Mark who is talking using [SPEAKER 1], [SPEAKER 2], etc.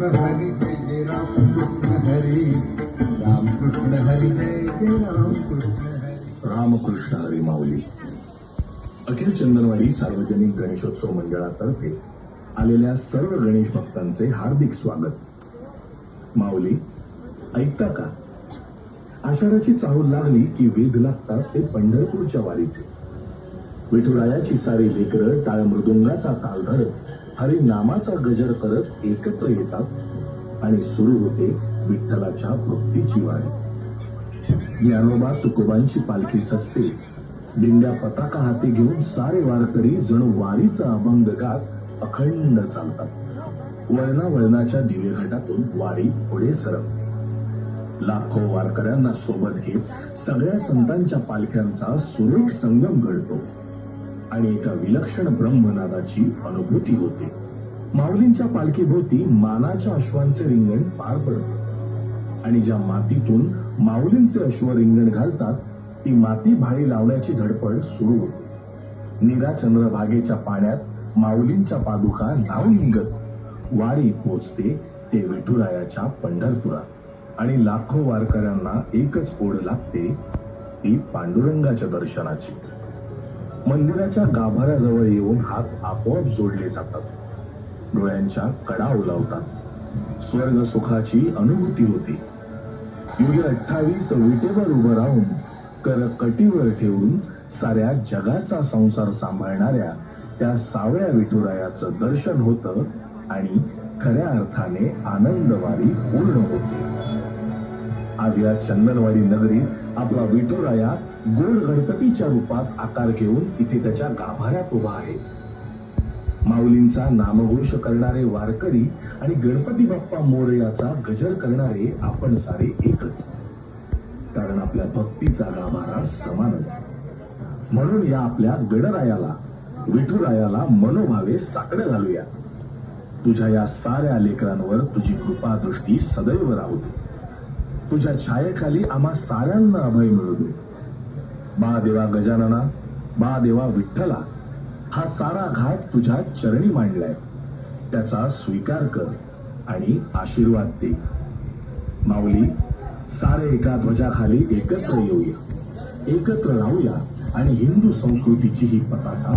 [SPEAKER 1] हरी जय जय रामकृष्ण हरी, रामकृष्ण हरी जय जय रामकृष्ण हरी.
[SPEAKER 2] रामकृष्ण हरी माऊली. अखिल चंदनवाडी सार्वजनिक गणेशोत्सव मंडळातर्फे आलेल्या सर्व गणेश भक्तांचे हार्दिक स्वागत. माऊली, ऐकता का? आषाढाची चाहूल लागली की वेध लागतात ते पंढरपूरच्या वारीचे. विठुरायाची सारी लेकरं टाळ मृदुंगाचा ताल धरत हरिनामाचा गजर करत एकत्र येतात आणि सुरू होते विठ्ठलाच्या भक्तीची वारी. ज्ञानोबा तुकोबांची पालखी सजते. दिंड्या पताका हाती घेऊन सारे वारकरी जणू वारीचा अभंग गात अखंड चालतात. वळणावळणाच्या दिवेघाटातून वारी पुढे सरकते. लाखो वारकऱ्यांना सोबत घेत सगळ्या संतांच्या पालख्यांचा सुरेख संगम घडतो आणि एका विलक्षण ब्रह्मनादाची अनुभूती होते. माऊलींच्या पालखीभोवती मानाच्या अश्वांचे रिंगण पार पडते आणि ज्या मातीतून माऊलींचे अश्व रिंगण घालतात ती माती भाळी लावण्याची धडपड सुरू होते. नीरा चंद्रभागेच्या पाण्यात माऊलींच्या पादुका नावून निघत वारी पोचते ते विठुरायाच्या पंढरपुरात आणि लाखो वारकऱ्यांना एकच ओढ लागते, ती पांडुरंगाच्या दर्शनाची. मंदिराच्या गाभाऱ्याजवळ येऊन हात आपोआप जोडले जातात. डोळ्यांच्या कडा ओलावतात. स्वर्ग सुखाची अनुभूती होते. युगे 28 विटेवर उभं राहून कर कटीवर ठेवून साऱ्या जगाचा संसार सांभाळणाऱ्या त्या सावळ्या विठुरायाचं दर्शन होतं आणि खऱ्या अर्थाने आनंदवारी पूर्ण होते. आज या चंदनवाडी नगरीत आपला विठुराया गोड गणपतीच्या रूपात आकार घेऊन इथे त्याच्या गाभाऱ्यात उभा आहे. माऊलींचा नामघोष करणारे वारकरी आणि गणपती बाप्पा मोरयाचा गजर करणारे आपण सारे एकच, कारण आपल्या भक्तीचा गाभारा समानच. म्हणून या आपल्या गणरायाला विठुरायाला मनोभावे साकडं घालूया. तुझ्या या साऱ्या लेकरांवर तुझी कृपा दृष्टी सदैव राहू दे. तुझ्या छायेखाली आम्हा साऱ्यांना अभय मिळू दे. बा देवा गजानना, बा देवा विठ्ठला, हा सारा घाट तुझ्या चरणी मांडलाय. त्याचा स्वीकार कर आणि आशीर्वाद दे. माऊली, सारे एका ध्वजाखाली एकत्र येऊया, एकत्र राहूया आणि हिंदू संस्कृतीची ही पताका